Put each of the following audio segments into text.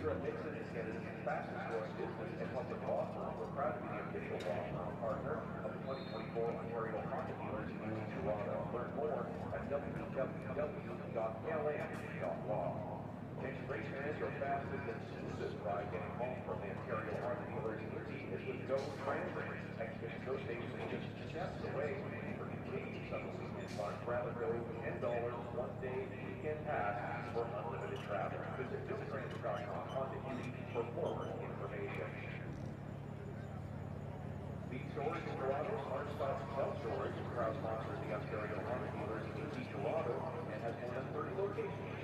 Nixon is Canada's fastest growing business and public law firm. We're proud to be the official law firm partner of the 2024 Ontario Honda Dealers in Toronto. Learn more at www.lm.law. Attention race fans, your fastest and smoothest ride getting home from the Ontario Honda Dealers in is with Go Transit. Exhibition Go Station is just steps away. For continued summer weekend fun, grab a Go $10 one-day weekend pass for unlimited travel. Visit GoTransit.com Honda Indy for more information. Lead Storage in Toronto, Smart Stop Self-Storage, proud sponsor of the Ontario Honda Dealers in Toronto and has more than 30 locations.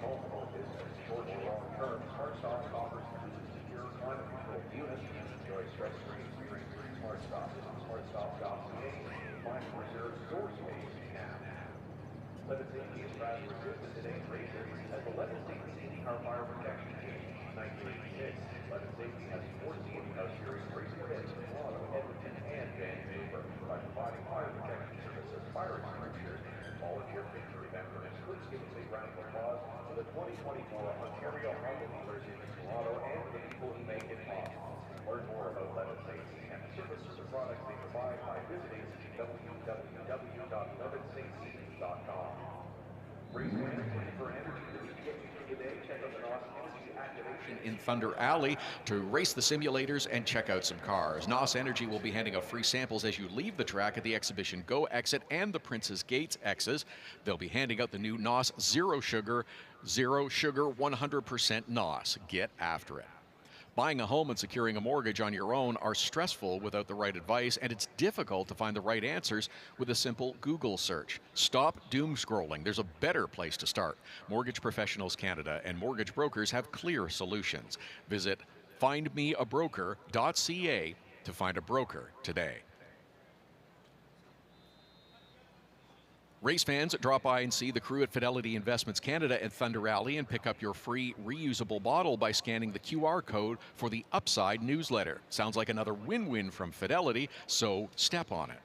Home or business, short or long term, Smart Stop offers secure climate controlled units. Enjoy stress-free Smart Stop is on smartstop.ca. Find reserved store space now. Levitt Safety is proud to assist in today's races as the Levitt Safety IndyCar Fire Protection Team. 1986, Levitt Safety has 14 IndyCar Series racing events in Toronto, Edmonton, and Vancouver by providing fire protection services, fire extinguishers, and volunteer victory members. Please give us a round of applause for the 2024 Ontario Honda Dealers in Toronto and the people who make it possible. Learn more about Levitt Safety and the services and products they provide by visiting www.levittsafety.com. Race fans looking for energy to get you through the day? Check out the NOS Energy Activation in Thunder Alley to race the simulators and check out some cars. NOS Energy will be handing out free samples as you leave the track at the Exhibition Go exit and the Prince's Gates exits. They'll be handing out the new NOS Zero Sugar 100% NOS. Get after it. Buying a home and securing a mortgage on your own are stressful without the right advice, and it's difficult to find the right answers with a simple Google search. Stop doom scrolling. There's a better place to start. Mortgage Professionals Canada and mortgage brokers have clear solutions. Visit findmeabroker.ca to find a broker today. Race fans, drop by and see the crew at Fidelity Investments Canada at Thunder Alley and pick up your free reusable bottle by scanning the QR code for the Upside newsletter. Sounds like another win-win from Fidelity, so step on it.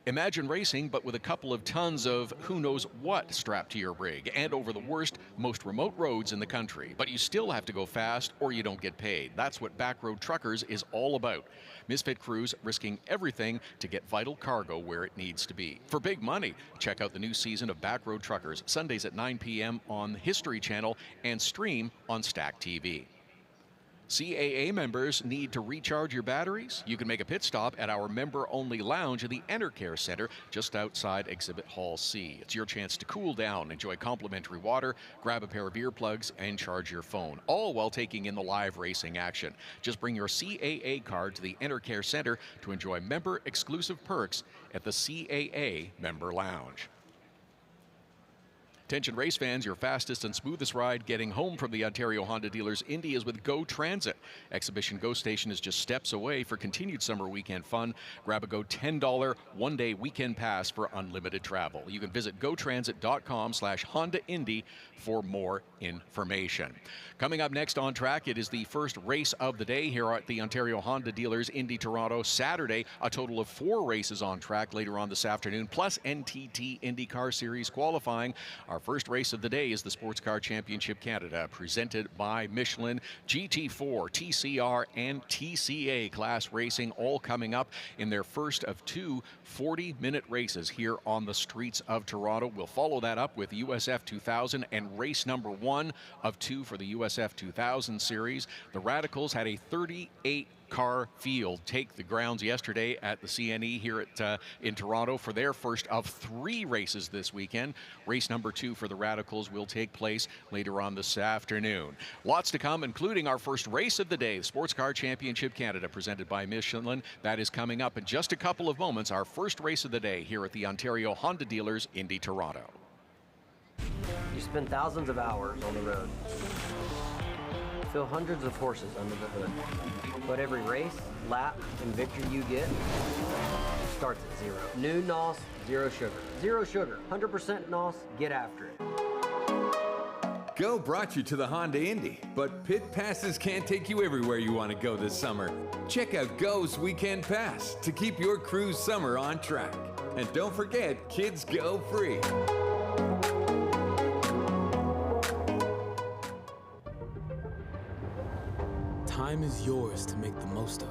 Imagine racing, but with a couple of tons of who knows what strapped to your rig and over the worst, most remote roads in the country. But you still have to go fast or you don't get paid. That's what Backroad Truckers is all about. Misfit crews risking everything to get vital cargo where it needs to be. For big money, check out the new season of Backroad Truckers, Sundays at 9 p.m. on the History Channel and stream on Stack TV. CAA members need to recharge your batteries? You can make a pit stop at our member-only lounge in the Enercare Center just outside Exhibit Hall C. It's your chance to cool down, enjoy complimentary water, grab a pair of earplugs, and charge your phone, all while taking in the live racing action. Just bring your CAA card to the Enercare Center to enjoy member-exclusive perks at the CAA Member Lounge. Attention race fans, your fastest and smoothest ride getting home from the Ontario Honda Dealers Indy is with Go Transit. Exhibition Go Station is just steps away. For continued summer weekend fun, grab a Go $10 one-day weekend pass for unlimited travel. You can visit gotransit.com/Honda Indy for more information. Coming up next on track, it is the first race of the day here at the Ontario Honda Dealers Indy Toronto Saturday. A total of 4 races on track later on this afternoon, plus NTT IndyCar Series qualifying. Our first race of the day is the Sports Car Championship Canada, presented by Michelin. GT4, TCR, and TCA class racing all coming up in their first of 2 40-minute races here on the streets of Toronto. We'll follow that up with USF 2000 and race number 1 of 2 for the USF 2000 series. The Radicals had a 38-car field take the grounds yesterday at the CNE here at in Toronto for their first of 3 races this weekend. Race number 2 for the Radicals will take place later on this afternoon. Lots to come, including our first race of the day, the Sports Car Championship Canada, presented by Michelin. That is coming up in just a couple of moments. Our first race of the day here at the Ontario Honda Dealers Indy Toronto. You spend thousands of hours on the road, feel hundreds of horses under the hood, but every race, lap, and victory you get starts at 0. New NOS Zero Sugar. Zero sugar, 100% NOS, get after it. Go brought you to the Honda Indy, but pit passes can't take you everywhere you want to go this summer. Check out Go's Weekend Pass to keep your cruise summer on track. And don't forget, kids go free. time is yours to make the most of.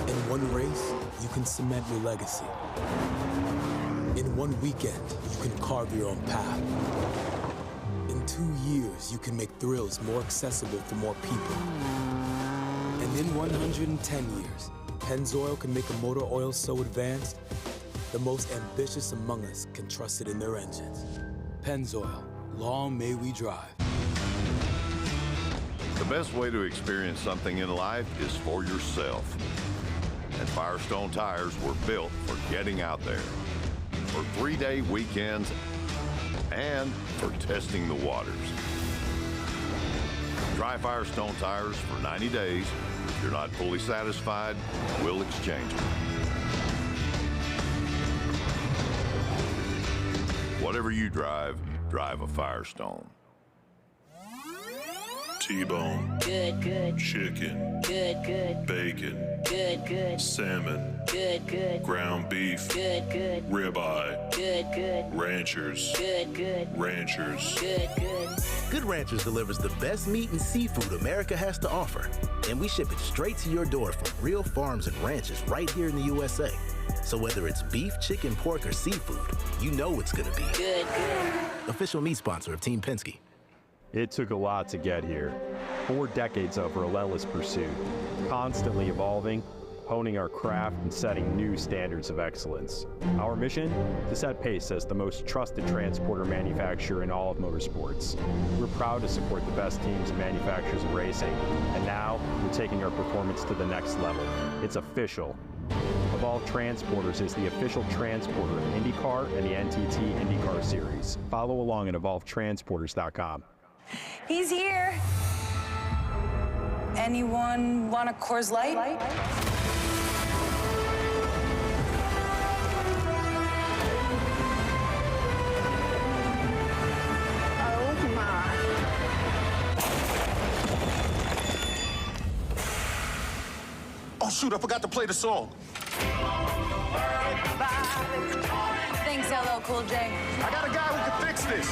In one race, you can cement your legacy. In one weekend, you can carve your own path. In 2 years, you can make thrills more accessible for more people. And in 110 years, Pennzoil can make a motor oil so advanced, the most ambitious among us can trust it in their engines. Pennzoil, long may we drive. The best way to experience something in life is for yourself. And Firestone tires were built for getting out there, for 3-day weekends, and for testing the waters. Try Firestone tires for 90 days. If you're not fully satisfied, we'll exchange them. Whatever you drive, drive a Firestone. T-bone, Good, good, chicken, good, good, bacon, good, good, salmon, good, good, ground beef, good, good, ribeye, good, good, ranchers, good, good, ranchers. good, good. Good Ranchers delivers the best meat and seafood America has to offer. And we ship it straight to your door from real farms and ranches right here in the USA. So whether it's beef, chicken, pork, or seafood, you know it's gonna be Good, good. official meat sponsor of Team Penske. It took a lot to get here. 4 decades of relentless pursuit, constantly evolving, honing our craft and setting new standards of excellence. Our mission? To set pace as the most trusted transporter manufacturer in all of motorsports. We're proud to support the best teams and manufacturers in racing, and now we're taking our performance to the next level. It's official. Evolve Transporters is the official transporter of IndyCar and the NTT IndyCar Series. Follow along at evolvetransporters.com. He's here. Anyone want a Coors Light? Oh my. Oh shoot, I forgot to play the song. Thanks, LL Cool J. I got a guy who can fix this.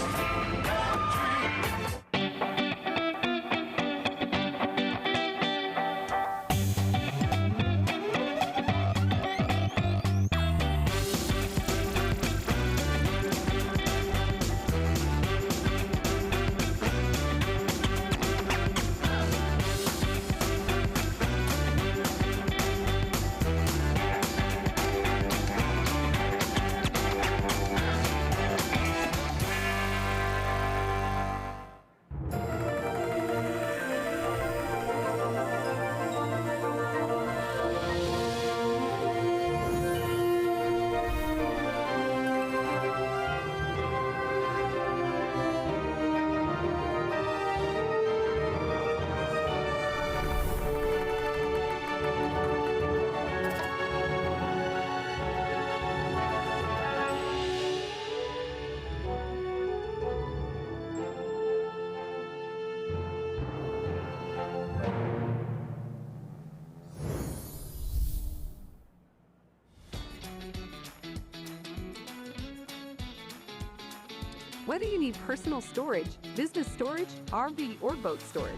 Whether you need personal storage, business storage, RV, or boat storage,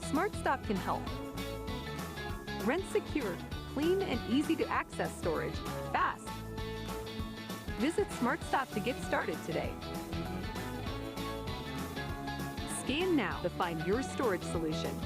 SmartStop can help. Rent secure, clean, and easy to access storage, fast. Visit SmartStop to get started today. Scan now to find your storage solution.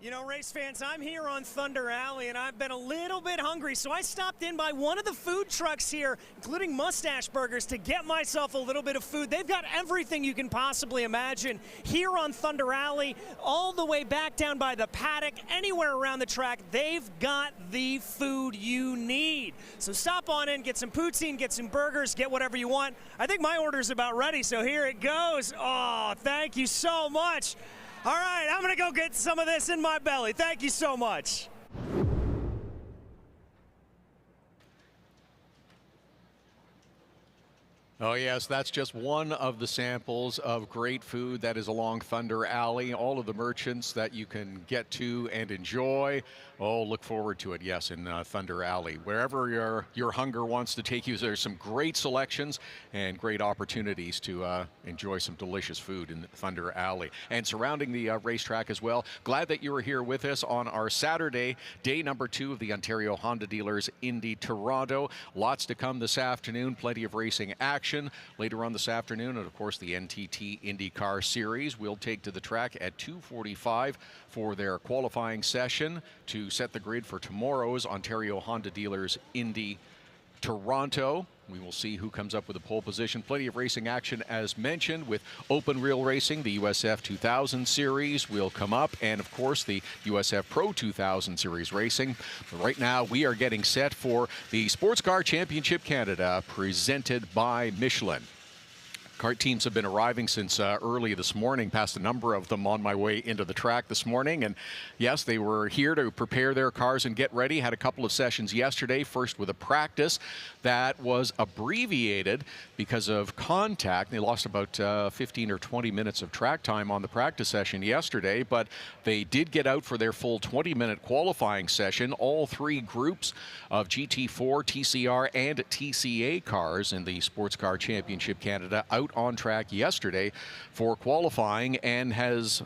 You know, race fans, I'm here on Thunder Alley, and I've been a little bit hungry, so I stopped in by one of the food trucks here, including Mustache Burgers, to get myself a little bit of food. They've got everything you can possibly imagine here on Thunder Alley, all the way back down by the paddock, anywhere around the track. They've got the food you need. So stop on in, get some poutine, get some burgers, get whatever you want. I think my order's about ready, so here it goes. Oh, thank you so much. All right, I'm gonna go get some of this in my belly. Thank you so much. Oh, yes, that's just one of the samples of great food that is along Thunder Alley. All of the merchants that you can get to and enjoy. Oh, look forward to it, yes, in Thunder Alley. Wherever your hunger wants to take you, there's some great selections and great opportunities to enjoy some delicious food in Thunder Alley. And surrounding the racetrack as well, glad that you were here with us on our Saturday, day number 2 of the Ontario Honda Dealers Indy Toronto. Lots to come this afternoon, plenty of racing action. Later on this afternoon, and of course the NTT IndyCar Series will take to the track at 2:45 for their qualifying session to set the grid for tomorrow's Ontario Honda Dealers Indy Toronto. We will see who comes up with a pole position. Plenty of racing action as mentioned with open wheel racing. The USF 2000 Series will come up, and of course the USF Pro 2000 Series racing. But right now we are getting set for the Sports Car Championship Canada presented by Michelin. Kart teams have been arriving since early this morning, past a number of them on my way into the track this morning. And yes, they were here to prepare their cars and get ready. Had a couple of sessions yesterday, first with a practice that was abbreviated because of contact. They lost about 15 or 20 minutes of track time on the practice session yesterday, but they did get out for their full 20-minute qualifying session. All 3 groups of GT4, TCR, and TCA cars in the Sports Car Championship Canada out on track yesterday for qualifying, and has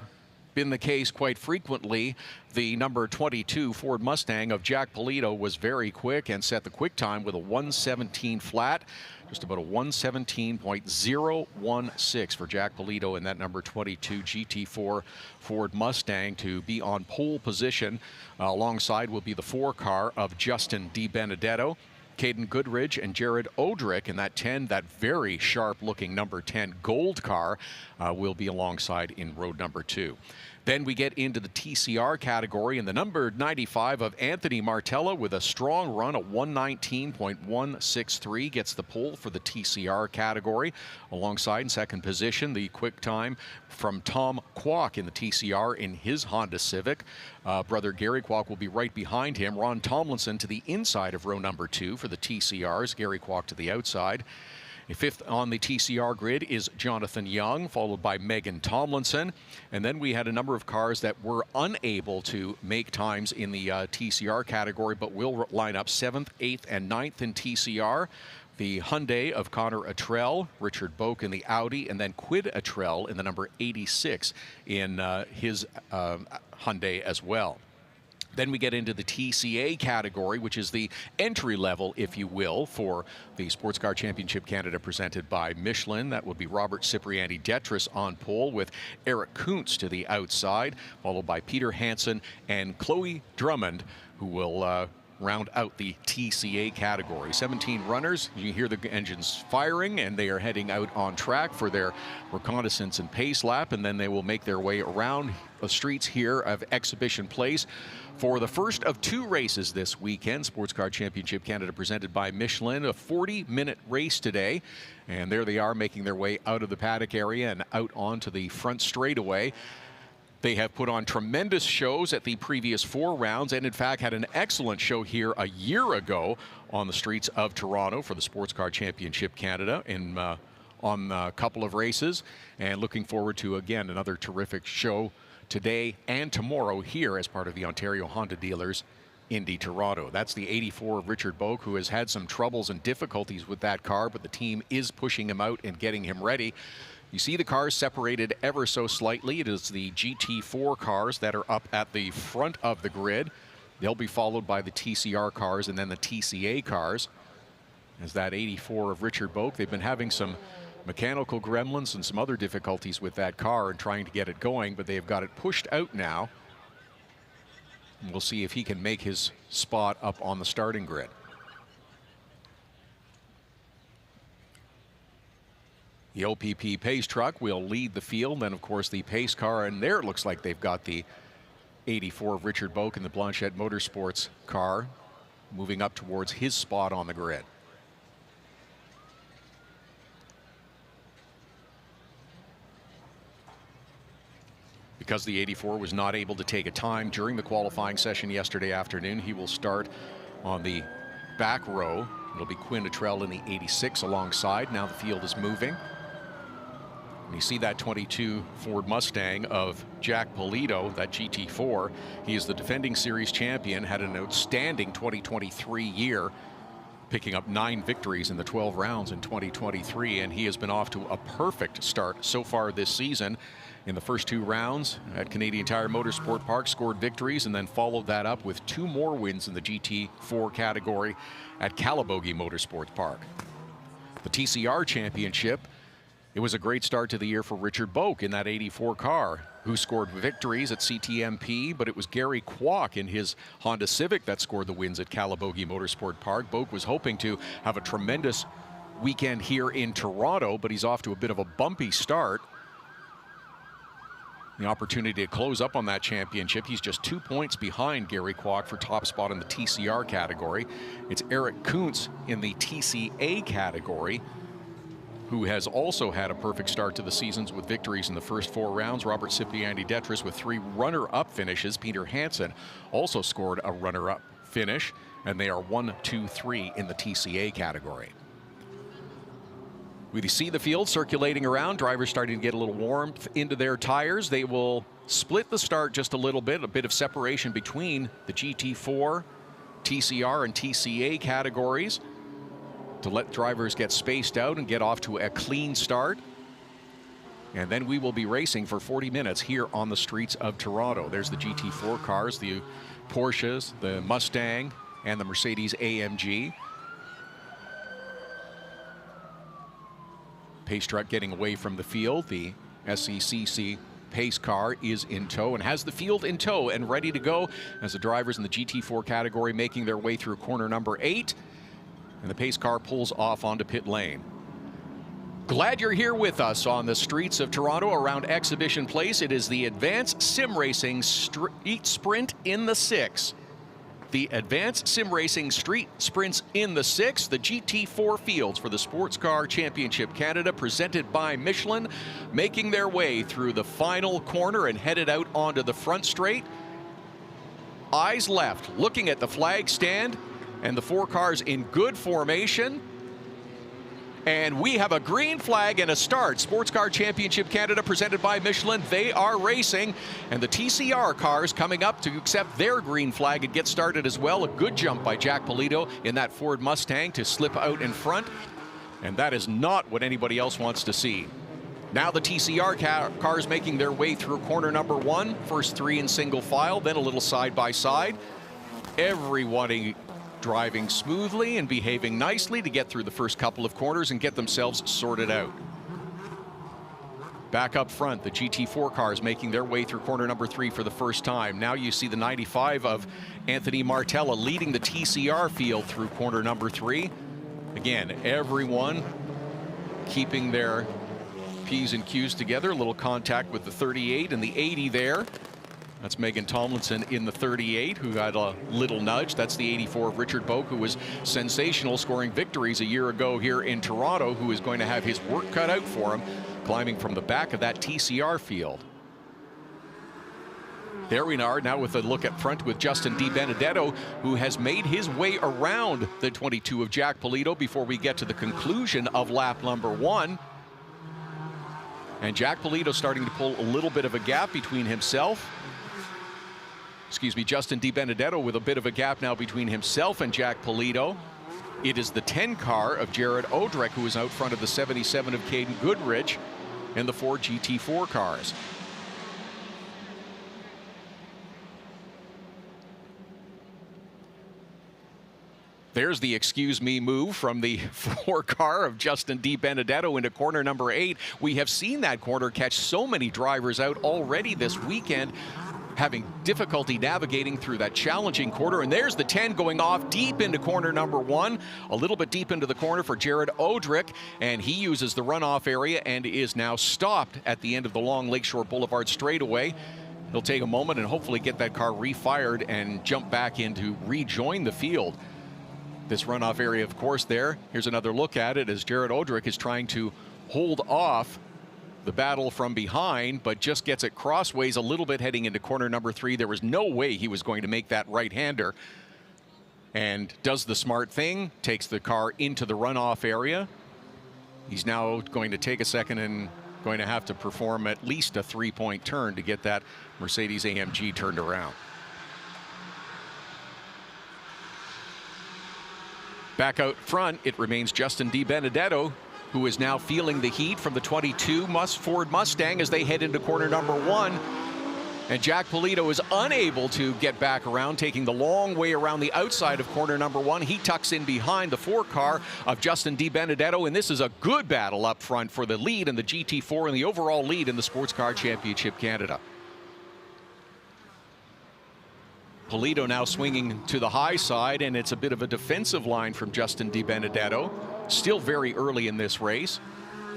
been the case quite frequently. The number 22 Ford Mustang of Jack Polito was very quick and set the quick time with a 1:17 flat, just about a 1:17.016 for Jack Polito in that number 22 GT4 Ford Mustang to be on pole position. Alongside will be the 4 car of Justin DiBenedetto, Caden Goodridge, and Jared Odrick in that 10, that very sharp-looking number 10 gold car will be alongside in road number 2. Then we get into the TCR category, and the number 95 of Anthony Martella with a strong run at 1:19.163 gets the pole for the TCR category. Alongside in second position, the quick time from Tom Kwok in the TCR in his Honda Civic. Brother Gary Kwok will be right behind him. Ron Tomlinson to the inside of row number 2 for the TCRs. Gary Kwok to the outside. Fifth on the TCR grid is Jonathan Young, followed by Megan Tomlinson. And then we had a number of cars that were unable to make times in the TCR category, but will line up 7th, 8th, and 9th in TCR. The Hyundai of Connor Attrell, Richard Boak in the Audi, and then Quid Attrell in the number 86 in his Hyundai as well. Then we get into the TCA category, which is the entry level, if you will, for the Sports Car Championship Canada presented by Michelin. That would be Robert Cipriani Detris on pole with Eric Kuntz to the outside, followed by Peter Hansen and Chloe Drummond, who will round out the TCA category. 17 runners. You hear the engines firing, and they are heading out on track for their reconnaissance and pace lap, and then they will make their way around the streets here of Exhibition Place for the first of 2 races this weekend. Sports Car Championship Canada presented by Michelin. A 40-minute race today, and there they are making their way out of the paddock area and out onto the front straightaway. They have put on tremendous shows at the previous 4 rounds, and in fact had an excellent show here a year ago on the streets of Toronto for the Sports Car Championship Canada on a couple of races. And looking forward to, again, another terrific show today and tomorrow here as part of the Ontario Honda Dealers Indy Toronto. That's the 84 of Richard Boak, who has had some troubles and difficulties with that car, but the team is pushing him out and getting him ready. You see the cars separated ever so slightly. It is the GT4 cars that are up at the front of the grid. They'll be followed by the TCR cars and then the TCA cars. As that 84 of Richard Boak, they've been having some mechanical gremlins and some other difficulties with that car and trying to get it going, but they've got it pushed out now. And we'll see if he can make his spot up on the starting grid. The OPP Pace truck will lead the field. Then, of course, the Pace car, and there it looks like they've got the 84 of Richard Boak and the Blanchette Motorsports car moving up towards his spot on the grid. Because the 84 was not able to take a time during the qualifying session yesterday afternoon, he will start on the back row It'll be Quinn Luttrell in the 86 alongside. Now the field is moving. And you see that 22 Ford Mustang of Jack Polito, that GT4. He is the defending series champion, had an outstanding 2023 year, picking up 9 victories in the 12 rounds in 2023, and he has been off to a perfect start so far this season. In the first 2 rounds at Canadian Tire Motorsport Park, scored victories and then followed that up with 2 more wins in the GT4 category at Calabogie Motorsports Park. The TCR Championship, it was a great start to the year for Richard Boak in that 84 car, who scored victories at CTMP, but it was Gary Kwok in his Honda Civic that scored the wins at Calabogie Motorsport Park. Boak was hoping to have a tremendous weekend here in Toronto, but he's off to a bit of a bumpy start. The opportunity to close up on that championship. He's just 2 points behind Gary Kwok for top spot in the TCR category. It's Eric Kuntz in the TCA category, who has also had a perfect start to the seasons with victories in the first 4 rounds. Robert Cipriani-Detris with 3 runner-up finishes. Peter Hansen also scored a runner-up finish, and they are 1, 2, 3 in the TCA category. We see the field circulating around. Drivers starting to get a little warmth into their tires. They will split the start just a bit of separation between the GT4, TCR, and TCA categories to let drivers get spaced out and get off to a clean start. And then we will be racing for 40 minutes here on the streets of Toronto. There's the GT4 cars, the Porsches, the Mustang, and the Mercedes AMG. Pace truck getting away from the field. The SCCC pace car is in tow and has the field in tow and ready to go as the drivers in the GT4 category making their way through corner number 8. And the pace car pulls off onto pit lane. Glad you're here with us on the streets of Toronto around Exhibition Place. It is the Advanced SimRacing Street Sprint in the 6. The Advanced SimRacing Street Sprints in the 6, the GT4 fields for the Sports Car Championship Canada, presented by Michelin, making their way through the final corner and headed out onto the front straight. Eyes left, looking at the flag stand, and the 4 cars in good formation. And we have a green flag and a start. Sports Car Championship Canada presented by Michelin. They are racing. And the TCR cars coming up to accept their green flag and get started as well. A good jump by Jack Polito in that Ford Mustang to slip out in front. And that is not what anybody else wants to see. Now the TCR cars making their way through corner number 1. First 3 in single file, then a little side by side. Everyone driving smoothly and behaving nicely to get through the first couple of corners and get themselves sorted out. Back up front, the GT4 cars making their way through corner number 3 for the first time. Now you see the 95 of Anthony Martella leading the TCR field through corner number 3. Again, everyone keeping their P's and Q's together. A little contact with the 38 and the 80 there. That's Megan Tomlinson in the 38, who got a little nudge. That's the 84 of Richard Boak, who was sensational, scoring victories a year ago here in Toronto, who is going to have his work cut out for him, climbing from the back of that TCR field. There we are now with a look at front with Justin DiBenedetto, who has made his way around the 22 of Jack Polito before we get to the conclusion of lap number 1. And Jack Polito starting to pull a little bit of a gap between himself. Justin DiBenedetto with a bit of a gap now between himself and Jack Polito. It is the 10 car of Jared Odrick, who is out front of the 77 of Caden Goodrich and the 4 GT4 cars. There's the excuse me move from the 4 car of Justin DiBenedetto into corner number 8. We have seen that corner catch so many drivers out already this weekend, having difficulty navigating through that challenging corner. And there's the 10 going off deep into corner number 1, a little bit deep into the corner for Jared Odrick, and he uses the runoff area and is now stopped at the end of the long Lakeshore Boulevard straightaway. He'll take a moment and hopefully get that car refired and jump back in to rejoin the field. This runoff area, of course, there. Here's another look at it as Jared Odrick is trying to hold off the battle from behind, but just gets it crossways a little bit heading into corner number 3. There was no way he was going to make that right-hander. and does the smart thing, takes the car into the runoff area. He's now going to take a second and going to have to perform at least a 3-point turn to get that Mercedes AMG turned around. Back out front, it remains Justin DiBenedetto, who is now feeling the heat from the 22 Ford Mustang as they head into corner number 1. And Jack Polito is unable to get back around, taking the long way around the outside of corner number 1. He tucks in behind the 4 car of Justin DiBenedetto, and this is a good battle up front for the lead in the GT4 and the overall lead in the Sports Car Championship Canada. Polito now swinging to the high side, and it's a bit of a defensive line from Justin DiBenedetto. Still very early in this race.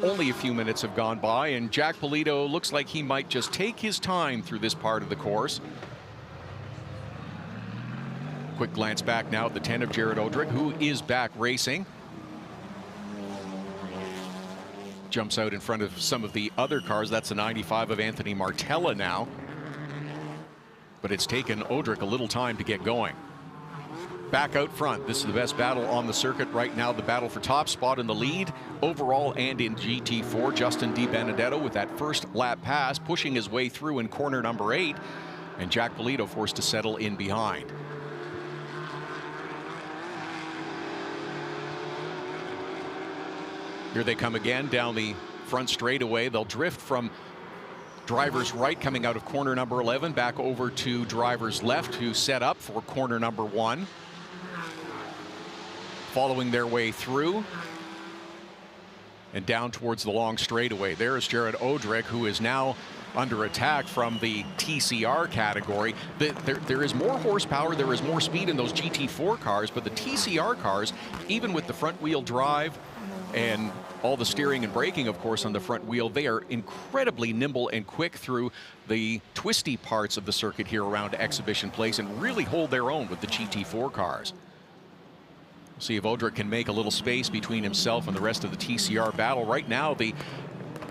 Only a few minutes have gone by, and Jack Polito looks like he might just take his time through this part of the course. Quick glance back now at the 10 of Jared Odrick, who is back racing. Jumps out in front of some of the other cars. That's the 95 of Anthony Martella now. But it's taken Odrick a little time to get going. Back out front, this is the best battle on the circuit right now, the battle for top spot in the lead overall and in GT4. Justin DiBenedetto with that first lap pass, pushing his way through in corner number 8, and Jack Polito forced to settle in behind. Here they come again down the front straightaway. They'll drift from driver's right coming out of corner number 11 back over to driver's left, who set up for corner number 1. Following their way through and down towards the long straightaway. There's Jared Odrick, who is now under attack from the TCR category. There is more horsepower, there is more speed in those GT4 cars, but the TCR cars, even with the front wheel drive and all the steering and braking, of course, on the front wheel, they are incredibly nimble and quick through the twisty parts of the circuit here around Exhibition Place and really hold their own with the GT4 cars. See if Odrick can make a little space between himself and the rest of the TCR battle. Right now, the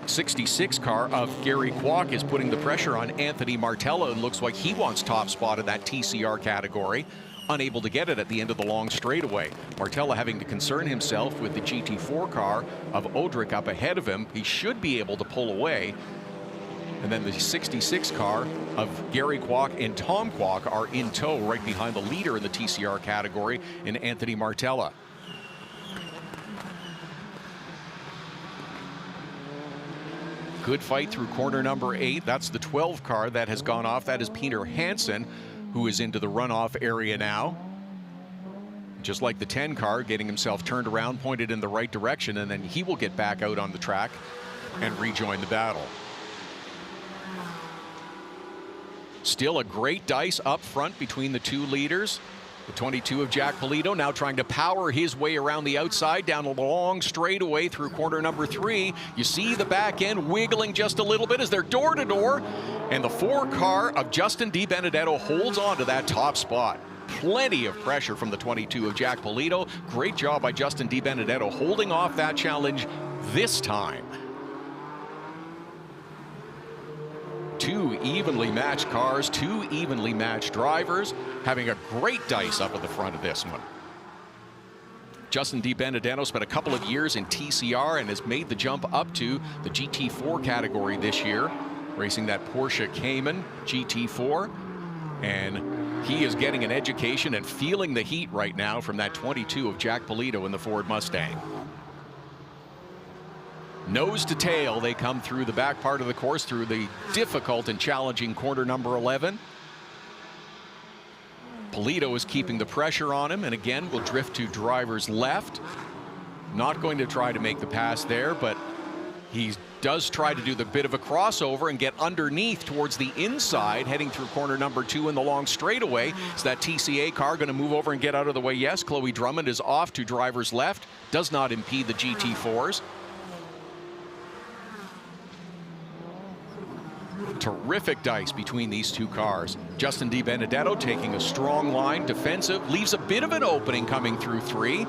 66 car of Gary Kwok is putting the pressure on Anthony Martella, and looks like he wants top spot in that TCR category. Unable to get it at the end of the long straightaway. Martella having to concern himself with the GT4 car of Odrick up ahead of him. He should be able to pull away. And then the 66 car of Gary Kwok and Tom Kwok are in tow right behind the leader in the TCR category in Anthony Martella. Good fight through corner number 8. That's the 12 car that has gone off. That is Peter Hansen, who is into the runoff area now. Just like the 10 car, getting himself turned around, pointed in the right direction, and then he will get back out on the track and rejoin the battle. Still a great dice up front between the two leaders. The 22 of Jack Polito now trying to power his way around the outside down a long straightaway through corner number 3. You see the back end wiggling just a little bit as they're door to door. And the 4 car of Justin DiBenedetto holds on to that top spot. Plenty of pressure from the 22 of Jack Polito. Great job by Justin DiBenedetto holding off that challenge this time. Two evenly matched cars, two evenly matched drivers, having a great dice up at the front of this one. Justin DiBenedetto spent a couple of years in TCR and has made the jump up to the GT4 category this year, racing that Porsche Cayman GT4. And he is getting an education and feeling the heat right now from that 22 of Jack Polito in the Ford Mustang. Nose to tail, they come through the back part of the course through the difficult and challenging corner number 11. Polito is keeping the pressure on him, and again will drift to driver's left. Not going to try to make the pass there, but he does try to do the bit of a crossover and get underneath towards the inside, heading through corner number 2 in the long straightaway. Is that TCA car going to move over and get out of the way? Yes, Chloe Drummond is off to driver's left. Does not impede the GT4s. Terrific dice between these two cars. Justin DiBenedetto taking a strong line, defensive, leaves a bit of an opening coming through 3.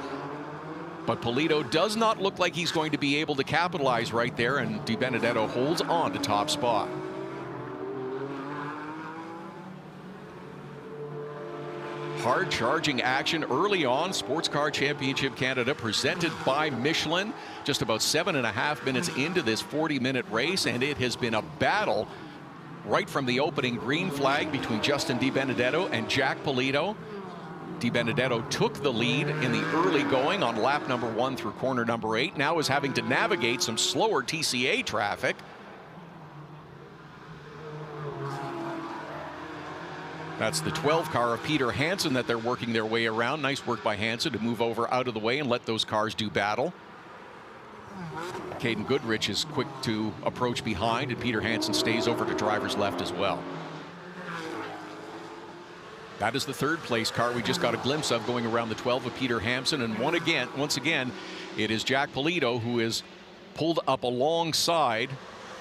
But Polito does not look like he's going to be able to capitalize right there, and DiBenedetto holds on to top spot. Hard-charging action early on. Sports Car Championship Canada presented by Michelin. Just about 7.5 minutes into this 40-minute race, and it has been a battle right from the opening green flag between Justin DiBenedetto and Jack Polito. DiBenedetto took the lead in the early going on lap number 1 through corner number 8. Now is having to navigate some slower TCA traffic. That's the 12 car of Peter Hansen that they're working their way around. Nice work by Hansen to move over out of the way and let those cars do battle. Caden Goodrich is quick to approach behind, and Peter Hansen stays over to driver's left as well. That is the third place car we just got a glimpse of going around the 12 of Peter Hansen. And once again, it is Jack Polito who is pulled up alongside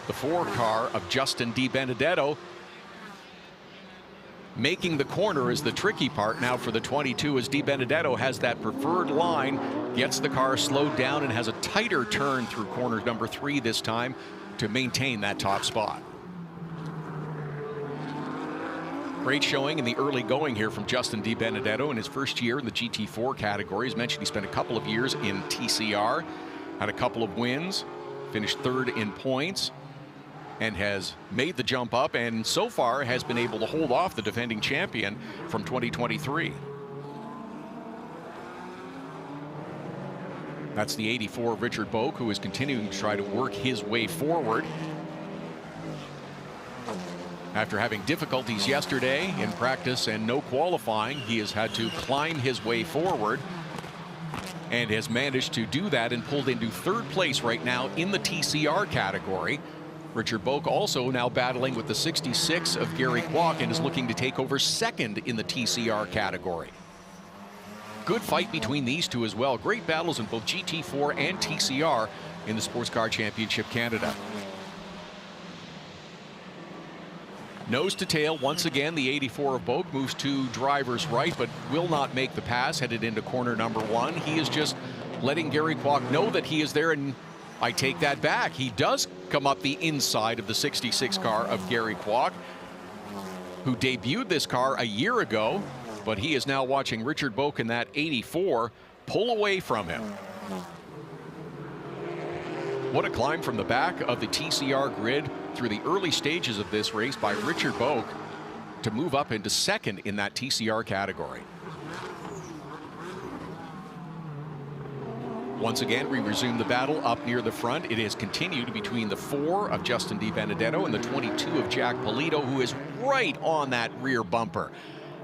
the 4 car of Justin DiBenedetto. Making the corner is the tricky part now for the 22, as DiBenedetto has that preferred line, gets the car slowed down and has a tighter turn through corner number 3 this time to maintain that top spot. Great showing in the early going here from Justin DiBenedetto in his first year in the GT4 category. As mentioned, he spent a couple of years in TCR, had a couple of wins, finished 3rd in points, and has made the jump up, and so far has been able to hold off the defending champion from 2023. That's the 84 of Richard Boak, who is continuing to try to work his way forward. After having difficulties yesterday in practice and no qualifying, he has had to climb his way forward and has managed to do that and pulled into 3rd place right now in the TCR category. Richard Boak also now battling with the 66 of Gary Kwok and is looking to take over 2nd in the TCR category. Good fight between these two as well. Great battles in both GT4 and TCR in the Sports Car Championship Canada. Nose to tail, once again, the 84 of Boak moves to driver's right, but will not make the pass, headed into corner number 1. He is just letting Gary Kwok know that he is there, and I take that back. He does come up the inside of the 66 car of Gary Kwok, who debuted this car a year ago, but he is now watching Richard Boak in that 84 pull away from him. What a climb from the back of the TCR grid through the early stages of this race by Richard Boak to move up into 2nd in that TCR category. Once again, we resume the battle up near the front. It has continued between the 4 of Justin DiBenedetto and the 22 of Jack Polito, who is right on that rear bumper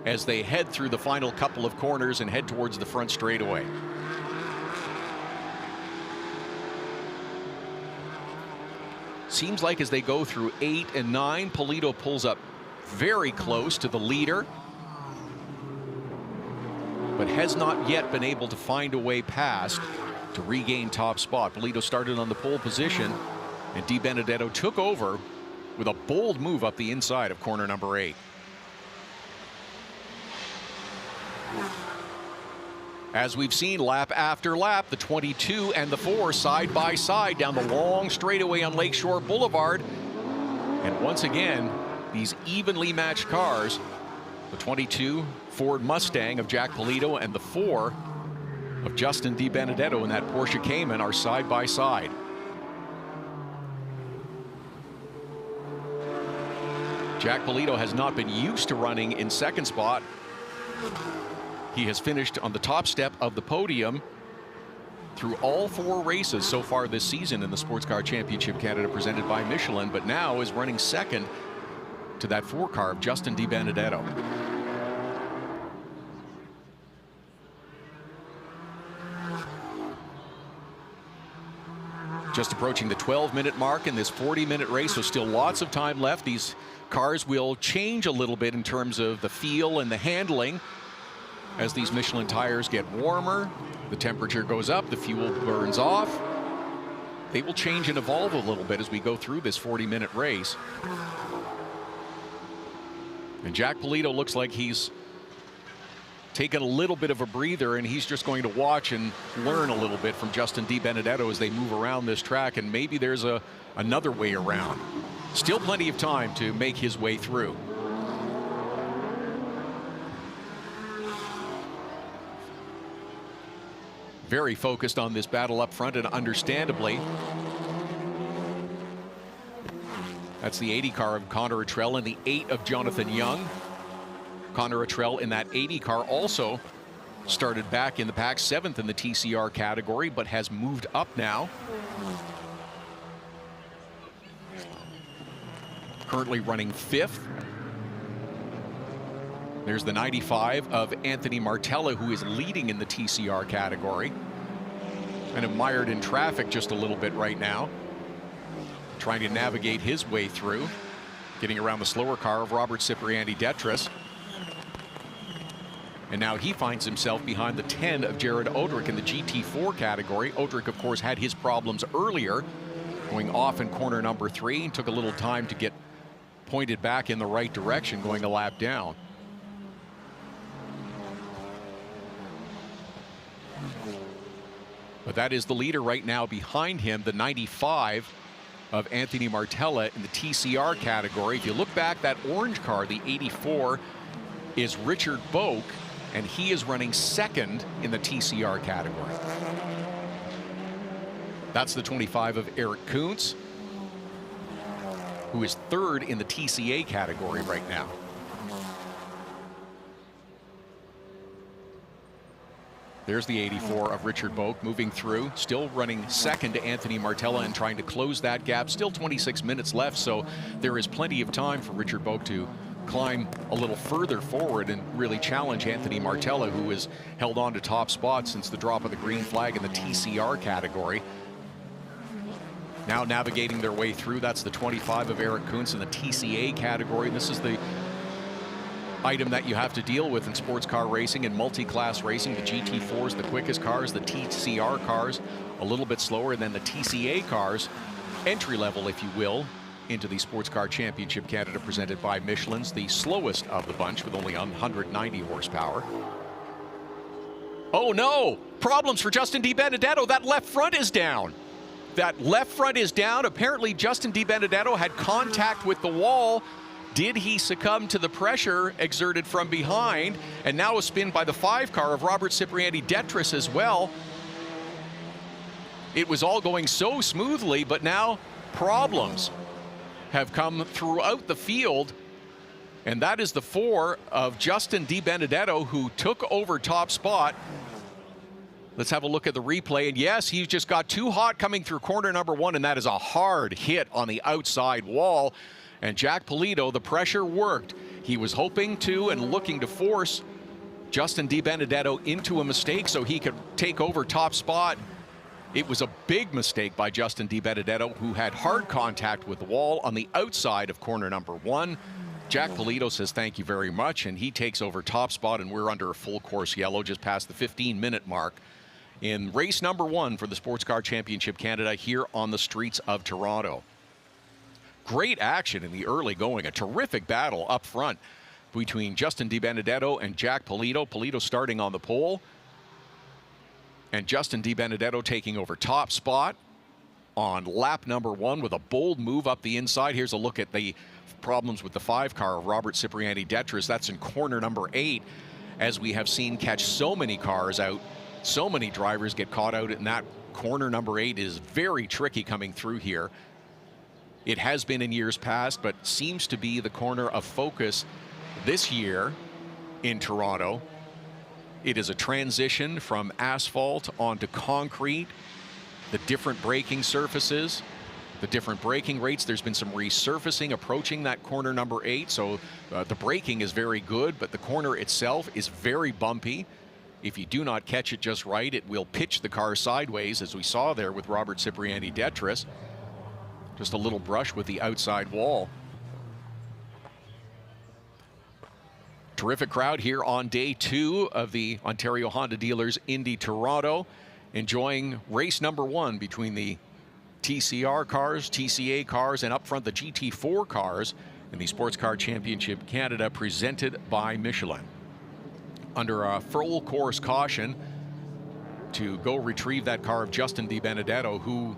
as they head through the final couple of corners and head towards the front straightaway. Seems like as they go through 8 and 9, Polito pulls up very close to the leader, but has not yet been able to find a way past to regain top spot. Polito started on the pole position, and DiBenedetto took over with a bold move up the inside of corner number 8. As we've seen lap after lap, the 22 and the 4 side by side down the long straightaway on Lakeshore Boulevard. And once again, these evenly matched cars, the 22 Ford Mustang of Jack Polito and the 4 of Justin DiBenedetto in that Porsche Cayman, are side by side. Jack Polito has not been used to running in 2nd spot. He has finished on the top step of the podium through all 4 races so far this season in the Sports Car Championship Canada presented by Michelin, but now is running 2nd to that 4 car of Justin DiBenedetto. Just approaching the 12-minute mark in this 40-minute race, so still lots of time left. These cars will change a little bit in terms of the feel and the handling as these Michelin tires get warmer, the temperature goes up, the fuel burns off. They will change and evolve a little bit as we go through this 40-minute race. And Jack Polito looks like he's taken a little bit of a breather, and he's just going to watch and learn a little bit from Justin DiBenedetto as they move around this track, and maybe there's another way around. Still plenty of time to make his way through. very focused on this battle up front, and understandably. That's the 80 car of Connor Attrell and the 8 of Jonathan Young. Connor Attrell in that 80 car also started back in the pack, 7th in the TCR category, but has moved up now. Currently running 5th. There's the 95 of Anthony Martella, who is leading in the TCR category. And mired in traffic just a little bit right now, trying to navigate his way through, getting around the slower car of Robert Cipriani-Detris. And now he finds himself behind the 10 of Jared Odrick in the GT4 category. Odrick, of course, had his problems earlier, going off in corner number 3, and took a little time to get pointed back in the right direction, going a lap down. But that is the leader right now. Behind him, the 95 of Anthony Martella in the TCR category. If you look back, that orange car, the 84, is Richard Boak, and he is running 2nd in the TCR category. That's the 25 of Eric Kuntz, who is 3rd in the TCA category right now. There's the 84 of Richard Boak moving through, still running 2nd to Anthony Martella and trying to close that gap. Still 26 minutes left, so there is plenty of time for Richard Boak to climb a little further forward and really challenge Anthony Martella, who has held on to top spot since the drop of the green flag in the TCR category. Now navigating their way through, that's the 25 of Eric Kuntz in the TCA category. This is the item that you have to deal with in sports car racing and multi-class racing. The GT4s, the quickest cars, the TCR cars, a little bit slower than the TCA cars, entry level, if you will, into the Sports Car Championship Canada presented by Michelin's, the slowest of the bunch with only 190 horsepower. Oh no! Problems for Justin DiBenedetto. That left front is down. That left front is down. Apparently Justin DiBenedetto had contact with the wall. Did he succumb to the pressure exerted from behind? And now a spin by the 5 car of Robert Cipriani-Detris as well. It was all going so smoothly, but now problems have come throughout the field, and that is the 4 of Justin DiBenedetto, who took over top spot. Let's have a look at the replay, and yes, he just got too hot coming through corner number 1, and that is a hard hit on the outside wall. And Jack Polito, the pressure worked. He was hoping to and looking to force Justin DiBenedetto into a mistake so he could take over top spot. It was a big mistake by Justin DiBenedetto, who had hard contact with the wall on the outside of corner number 1. Jack Polito says thank you very much, and he takes over top spot, and we're under a full course yellow just past the 15-minute mark in race number 1 for the Sports Car Championship Canada here on the streets of Toronto. Great action in the early going, a terrific battle up front between Justin DiBenedetto and Jack Polito. Polito starting on the pole, and Justin DiBenedetto taking over top spot on lap number 1 with a bold move up the inside. Here's a look at the problems with the 5 car of Robert Cipriani-Detris. That's in corner number 8, as we have seen catch so many cars out. So many drivers get caught out, and that corner number 8 is very tricky coming through here. It has been in years past, but seems to be the corner of focus this year in Toronto. It is a transition from asphalt onto concrete, the different braking surfaces, the different braking rates. There's been some resurfacing approaching that corner number 8, so the braking is very good, but the corner itself is very bumpy. If you do not catch it just right, it will pitch the car sideways, as we saw there with Robert Cipriani-Detris. Just a little brush with the outside wall. Terrific crowd here on day 2 of the Ontario Honda Dealers Indy Toronto, enjoying race number 1 between the TCR cars, TCA cars, and up front the GT4 cars in the Sports Car Championship Canada presented by Michelin. Under a full course caution to go retrieve that car of Justin DiBenedetto, who,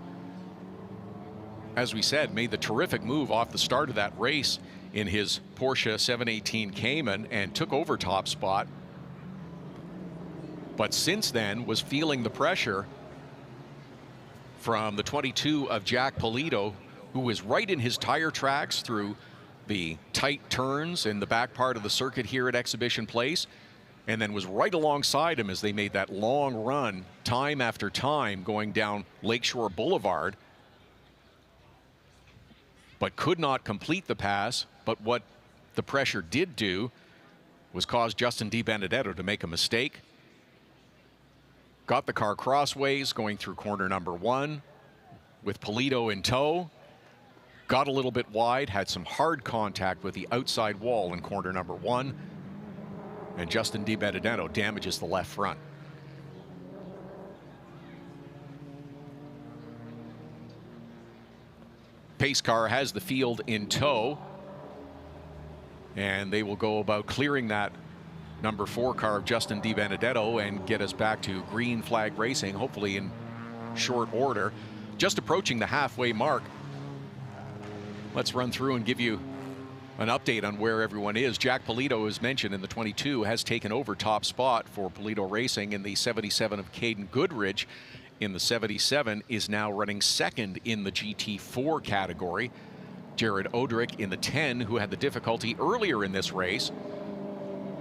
as we said, made the terrific move off the start of that race in his Porsche 718 Cayman and took over top spot. but since then was feeling the pressure from the 22 of Jack Polito, who was right in his tire tracks through the tight turns in the back part of the circuit here at Exhibition Place, and then was right alongside him as they made that long run time after time going down Lakeshore Boulevard, but could not complete the pass. But what the pressure did do was cause Justin DiBenedetto to make a mistake. Got the car crossways going through corner number 1 with Polito in tow. Got a little bit wide, had some hard contact with the outside wall in corner number 1, and Justin DiBenedetto damages the left front. Pace car has the field in tow, and they will go about clearing that number 4 car of Justin DiBenedetto and get us back to green flag racing, hopefully in short order. Just approaching the halfway mark. Let's run through and give you an update on where everyone is. Jack Polito, as mentioned, in the 22 has taken over top spot for Polito Racing. In the 77 of Caden Goodrich in the 77 is now running second in the GT4 category. Jared Odrick in the 10, who had the difficulty earlier in this race,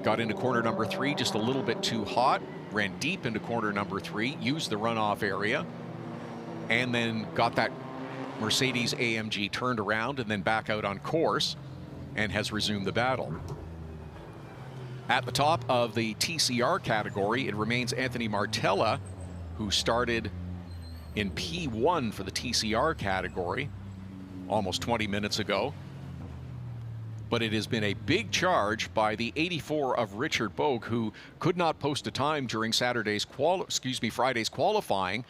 got into corner number 3 just a little bit too hot, ran deep into corner number 3, used the runoff area, and then got that Mercedes AMG turned around and then back out on course and has resumed the battle. At the top of the TCR category, it remains Anthony Martella, who started in P1 for the TCR category almost 20 minutes ago. But it has been a big charge by the 84 of Richard Bogue, who could not post a time during Friday's qualifying,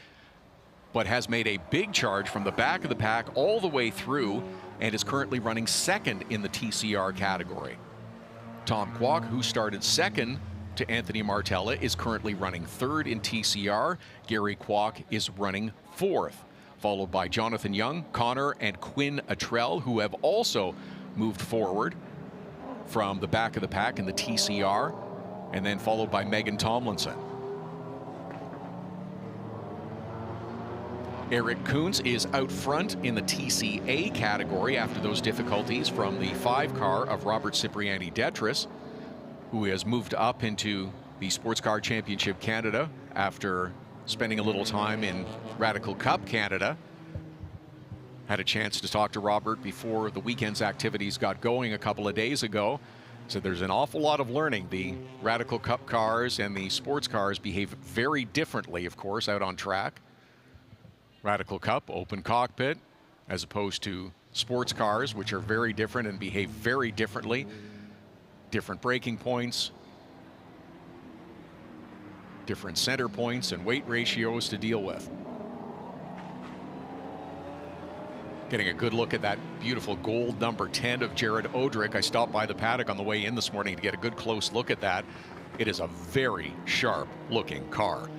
but has made a big charge from the back of the pack all the way through and is currently running second in the TCR category. Tom Kwok, who started second to Anthony Martella, is currently running third in TCR. Gary Kwok is running fourth, followed by Jonathan Young, Connor, and Quinn Atrell, who have also moved forward from the back of the pack in the TCR, and then followed by Megan Tomlinson. Eric Kuntz is out front in the TCA category after those difficulties from the 5 car of Robert Cipriani Detris, who has moved up into the Sports Car Championship Canada after spending a little time in Radical Cup Canada. Had a chance to talk to Robert before the weekend's activities got going a couple of days ago. So there's an awful lot of learning. The Radical Cup cars and the sports cars behave very differently, of course, out on track. Radical Cup, open cockpit, as opposed to sports cars, which are very different and behave very differently. Different braking points, different center points and weight ratios to deal with. Getting a good look at that beautiful gold number 10 of Jared Odrick. I stopped by the paddock on the way in this morning to get a good close look at that. It is a very sharp looking car.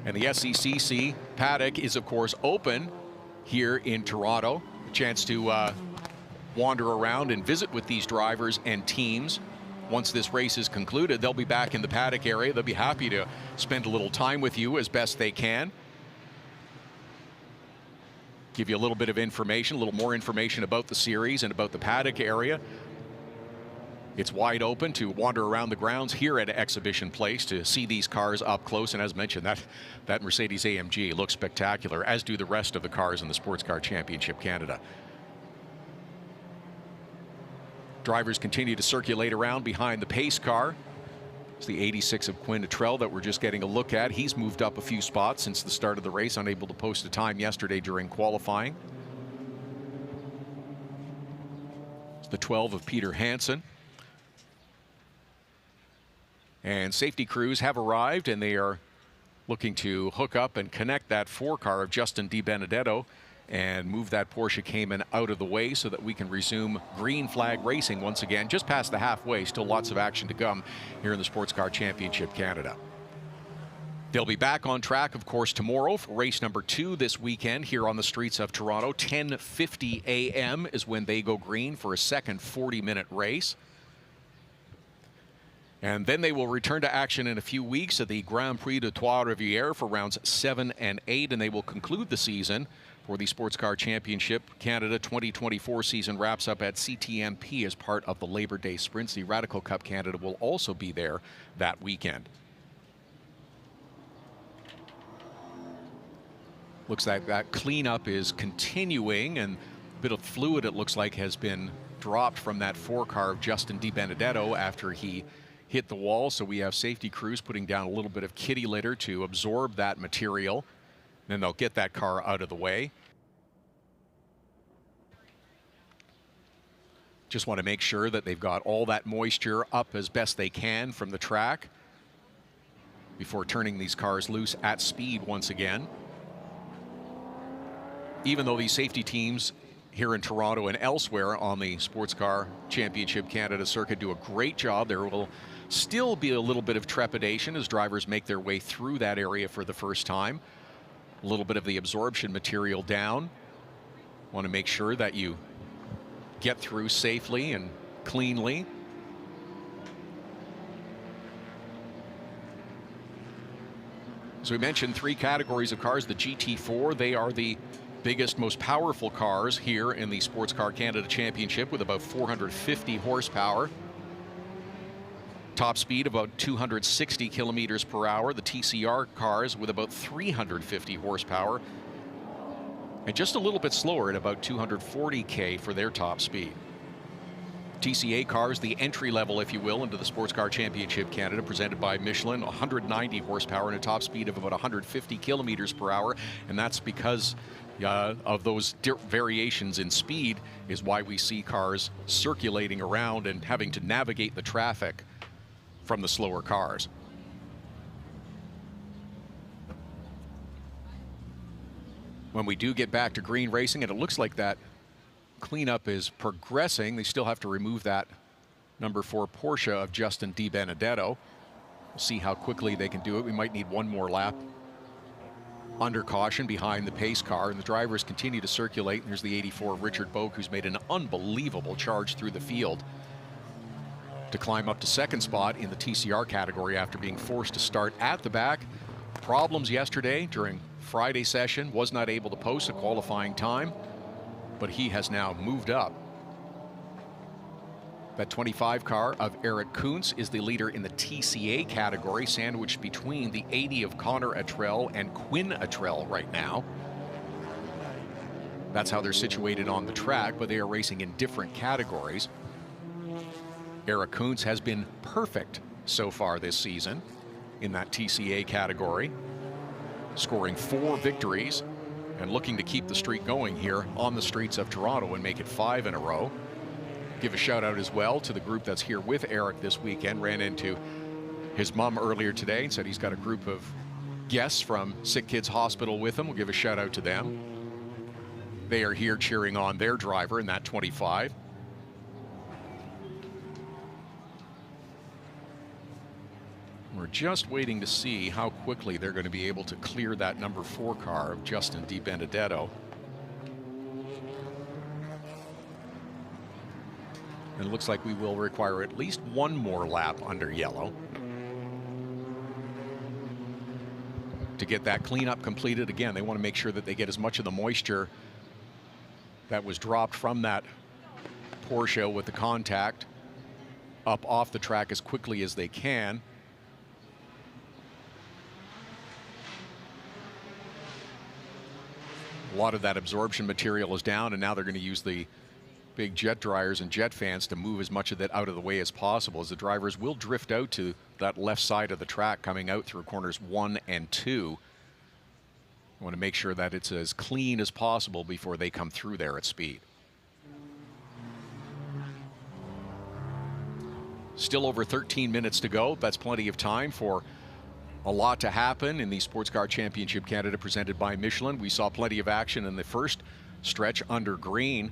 And the SCCC paddock is, of course, open here in Toronto. A chance to wander around and visit with these drivers and teams. Once this race is concluded, they'll be back in the paddock area. They'll be happy to spend a little time with you as best they can. Give you a little bit of information, a little more information about the series and about the paddock area. It's wide open to wander around the grounds here at Exhibition Place to see these cars up close. And as mentioned, that Mercedes AMG looks spectacular, as do the rest of the cars in the Sports Car Championship Canada. Drivers continue to circulate around behind the pace car. It's the 86 of Quinn Atrell that we're just getting a look at. He's moved up a few spots since the start of the race, unable to post a time yesterday during qualifying. It's the 12 of Peter Hansen. And safety crews have arrived, and they are looking to hook up and connect that 4 car of Justin DiBenedetto and move that Porsche Cayman out of the way so that we can resume green flag racing once again, just past the halfway. Still lots of action to come here in the Sports Car Championship Canada. They'll be back on track, of course, tomorrow for race number 2 this weekend here on the streets of Toronto. 10:50 a.m. is when they go green for a second 40-minute race. And then they will return to action in a few weeks at the Grand Prix de Trois-Rivières for rounds 7 and 8, and they will conclude the season for the Sports Car Championship. Canada 2024 season wraps up at CTMP as part of the Labor Day sprints. The Radical Cup Canada will also be there that weekend. Looks like that cleanup is continuing, and a bit of fluid, it looks like, has been dropped from that 4-car of Justin DiBenedetto after he hit the wall. So we have safety crews putting down a little bit of kitty litter to absorb that material. Then they'll get that car out of the way. Just want to make sure that they've got all that moisture up as best they can from the track before turning these cars loose at speed once again. Even though these safety teams here in Toronto and elsewhere on the Sports Car Championship Canada circuit do a great job, there will still be a little bit of trepidation as drivers make their way through that area for the first time. A little bit of the absorption material down. Want to make sure that you get through safely and cleanly. So we mentioned 3 categories of cars. The GT4, they are the biggest, most powerful cars here in the Sports Car Canada Championship with about 450 horsepower. Top speed about 260 kilometers per hour. The TCR cars with about 350 horsepower. And just a little bit slower at about 240K for their top speed. TCA cars, the entry level, if you will, into the Sports Car Championship Canada, presented by Michelin, 190 horsepower and a top speed of about 150 kilometers per hour. And that's because of those variations in speed is why we see cars circulating around and having to navigate the traffic from the slower cars. When we do get back to green racing, and it looks like that cleanup is progressing, they still have to remove that number 4 Porsche of Justin DiBenedetto. We'll see how quickly they can do it. We might need one more lap under caution behind the pace car, and the drivers continue to circulate. And there's the 84 Richard Boak, who's made an unbelievable charge through the field to climb up to 2nd spot in the TCR category after being forced to start at the back. Problems yesterday during Friday session, was not able to post a qualifying time, but he has now moved up. That 25 car of Eric Kuntz is the leader in the TCA category, sandwiched between the 80 of Connor Attrell and Quinn Attrell right now. That's how they're situated on the track, but they are racing in different categories. Eric Kuntz has been perfect so far this season in that TCA category, scoring 4 victories and looking to keep the streak going here on the streets of Toronto and make it 5 in a row. Give a shout out as well to the group that's here with Eric this weekend. Ran into his mom earlier today and said he's got a group of guests from Sick Kids Hospital with him. We'll give a shout out to them. They are here cheering on their driver in that 25. We're just waiting to see how quickly they're going to be able to clear that number 4 car of Justin DiBenedetto. And it looks like we will require at least one more lap under yellow to get that cleanup completed. Again, they want to make sure that they get as much of the moisture that was dropped from that Porsche with the contact up off the track as quickly as they can. A lot of that absorption material is down, and now they're going to use the big jet dryers and jet fans to move as much of that out of the way as possible, as the drivers will drift out to that left side of the track coming out through corners 1 and 2. I want to make sure that it's as clean as possible before they come through there at speed. Still over 13 minutes to go. That's plenty of time for a lot to happen in the Sports Car Championship Canada presented by Michelin. We saw plenty of action in the first stretch under green.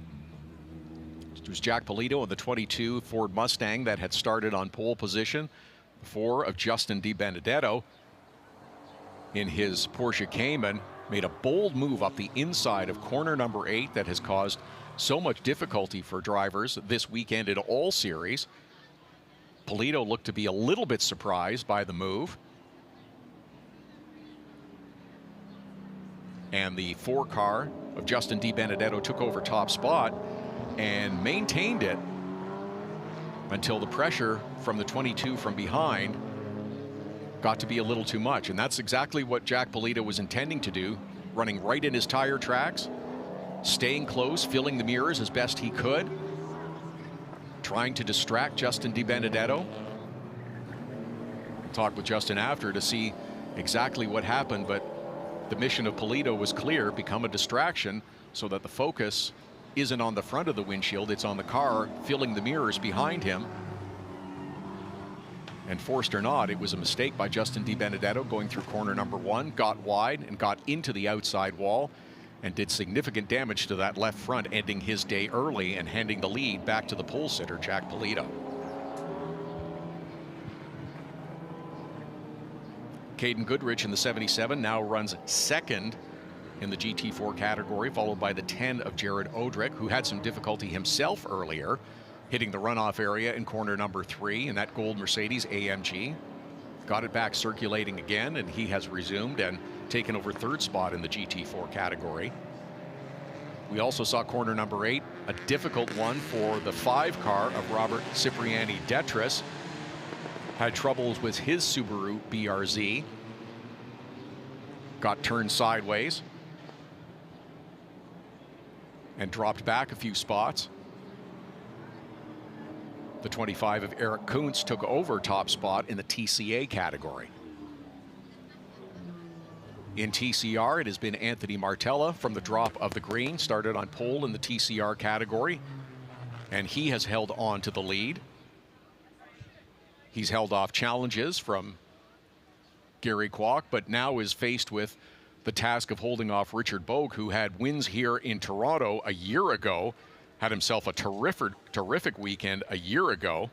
It was Jack Polito in the 22 Ford Mustang that had started on pole position. 4 of Justin DiBenedetto in his Porsche Cayman made a bold move up the inside of corner number 8 that has caused so much difficulty for drivers this weekend in all series. Polito looked to be a little bit surprised by the move. And the 4 car of Justin DiBenedetto took over top spot and maintained it until the pressure from the 22 from behind got to be a little too much. And that's exactly what Jack Polito was intending to do, running right in his tire tracks, staying close, filling the mirrors as best he could, trying to distract Justin DiBenedetto. Talked with Justin after to see exactly what happened, but the mission of Polito was clear: become a distraction so that the focus isn't on the front of the windshield, it's on the car filling the mirrors behind him. And forced or not, it was a mistake by Justin DiBenedetto going through corner number 1, got wide and got into the outside wall and did significant damage to that left front, ending his day early and handing the lead back to the pole sitter, Jack Polito. Caden Goodrich in the 77 now runs second in the GT4 category, followed by the 10 of Jared Odrick, who had some difficulty himself earlier, hitting the runoff area in corner number 3 in that gold Mercedes AMG. Got it back circulating again, and he has resumed and taken over 3rd spot in the GT4 category. We also saw corner number 8, a difficult one for the 5 car of Robert Cipriani Detris. Had troubles with his Subaru BRZ. Got turned sideways and dropped back a few spots. The 25 of Eric Kuntz took over top spot in the TCA category. In TCR, it has been Anthony Martella from the drop of the green, started on pole in the TCR category, and he has held on to the lead. He's held off challenges from Gary Kwok, but now is faced with the task of holding off Richard Bogue, who had wins here in Toronto a year ago, had himself a terrific weekend a year ago,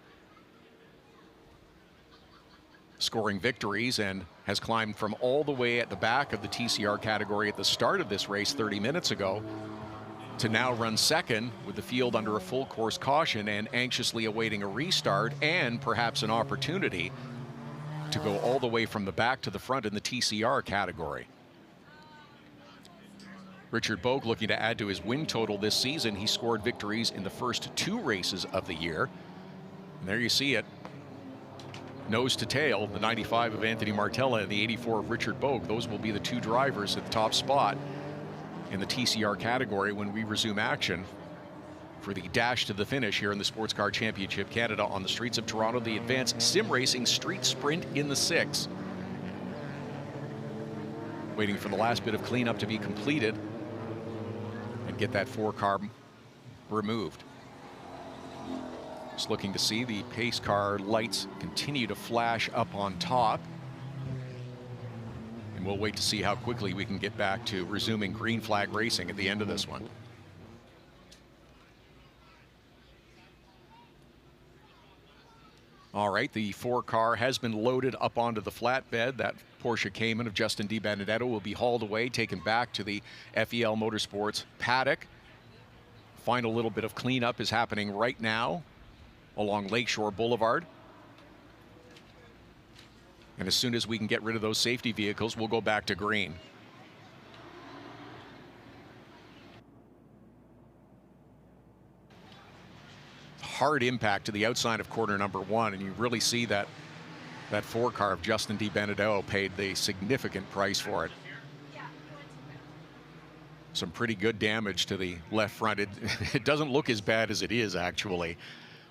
scoring victories, and has climbed from all the way at the back of the TCR category at the start of this race 30 minutes ago to now run second with the field under a full course caution and anxiously awaiting a restart and perhaps an opportunity to go all the way from the back to the front in the TCR category. Richard Bogue looking to add to his win total this season. He scored victories in the first 2 races of the year. And there you see it. Nose to tail, the 95 of Anthony Martella and the 84 of Richard Bogue. Those will be the 2 drivers at the top spot in the TCR category when we resume action for the dash to the finish here in the Sports Car Championship Canada on the streets of Toronto, the Advanced SimRacing Street Sprint in the 6. Waiting for the last bit of cleanup to be completed and get that 4 car removed. Just looking to see the pace car lights continue to flash up on top. And we'll wait to see how quickly we can get back to resuming green flag racing at the end of this one. All right, the 4 car has been loaded up onto the flatbed. That Porsche Cayman of Justin DiBenedetto will be hauled away, taken back to the FEL Motorsports paddock. Final little bit of cleanup is happening right now along Lakeshore Boulevard. And as soon as we can get rid of those safety vehicles, we'll go back to green. Hard impact to the outside of corner number 1, and you really see that 4 car of Justin DiBenedetto paid the significant price for it. Some pretty good damage to the left front. It doesn't look as bad as it is actually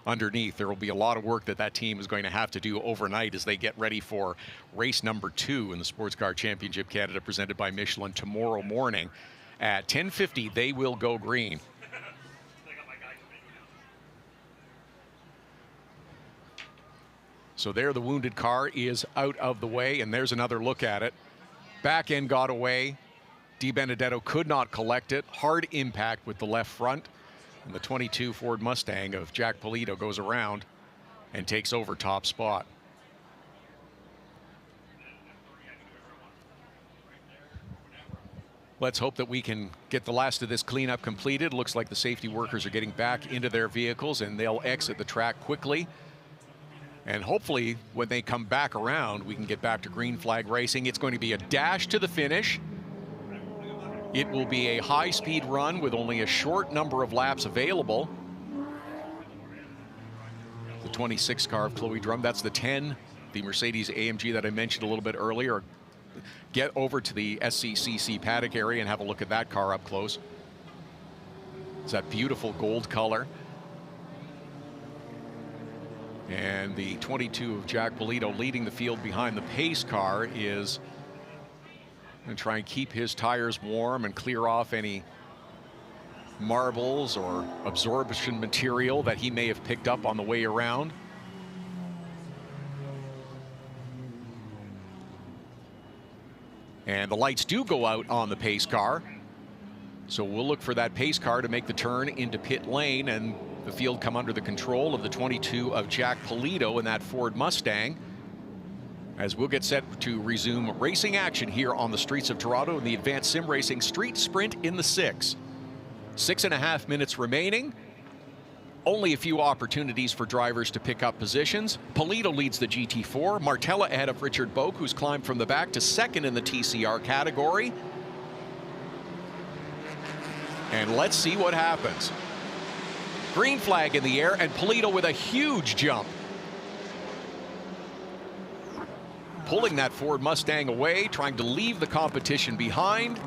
underneath. There will be a lot of work that team is going to have to do overnight as they get ready for race number 2 in the Sports Car Championship Canada presented by Michelin tomorrow morning. At 10:50, they will go green. So there, the wounded car is out of the way, and there's another look at it. Back end got away. DiBenedetto could not collect it. Hard impact with the left front. And the 22 Ford Mustang of Jack Polito goes around and takes over top spot. Let's hope that we can get the last of this cleanup completed. Looks like the safety workers are getting back into their vehicles and they'll exit the track quickly. And hopefully when they come back around, we can get back to green flag racing. It's going to be a dash to the finish. It will be a high-speed run with only a short number of laps available. The 26 car of Chloe Drum, that's the 10, the Mercedes AMG that I mentioned a little bit earlier. Get over to the SCCC paddock area and have a look at that car up close. It's that beautiful gold color. And the 22 of Jack Polito leading the field behind the pace car is going to try and keep his tires warm and clear off any marbles or absorption material that he may have picked up on the way around. And the lights do go out on the pace car. So we'll look for that pace car to make the turn into pit lane and the field come under the control of the 22 of Jack Polito in that Ford Mustang, as we'll get set to resume racing action here on the streets of Toronto in the Advanced Sim Racing Street Sprint in the 6. 6.5 minutes remaining. Only a few opportunities for drivers to pick up positions. Polito leads the GT4. Martella ahead of Richard Boak, who's climbed from the back to second in the TCR category. And let's see what happens. Green flag in the air, and Polito with a huge jump. Pulling that Ford Mustang away, trying to leave the competition behind.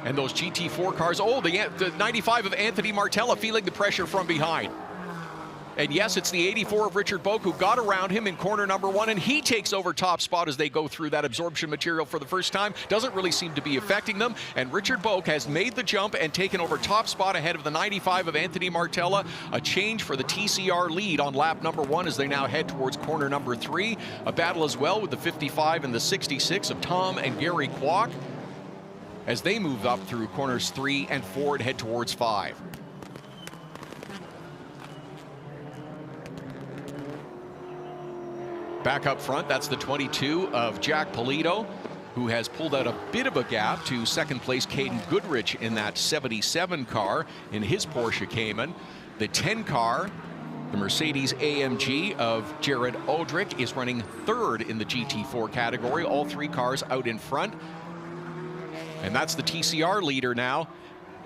And those GT4 cars, oh, the 95 of Anthony Martella feeling the pressure from behind. And yes, it's the 84 of Richard Boak who got around him in corner number 1, and he takes over top spot as they go through that absorption material for the first time. Doesn't really seem to be affecting them. And Richard Boak has made the jump and taken over top spot ahead of the 95 of Anthony Martella. A change for the TCR lead on lap number 1 as they now head towards corner number 3. A battle as well with the 55 and the 66 of Tom and Gary Kwok as they move up through corners 3 and 4 and head towards 5. Back up front, that's the 22 of Jack Polito, who has pulled out a bit of a gap to second place Caden Goodrich in that 77 car in his Porsche Cayman. The 10 car, the Mercedes AMG of Jared Odrick, is running third in the GT4 category. All 3 cars out in front. And that's the TCR leader now,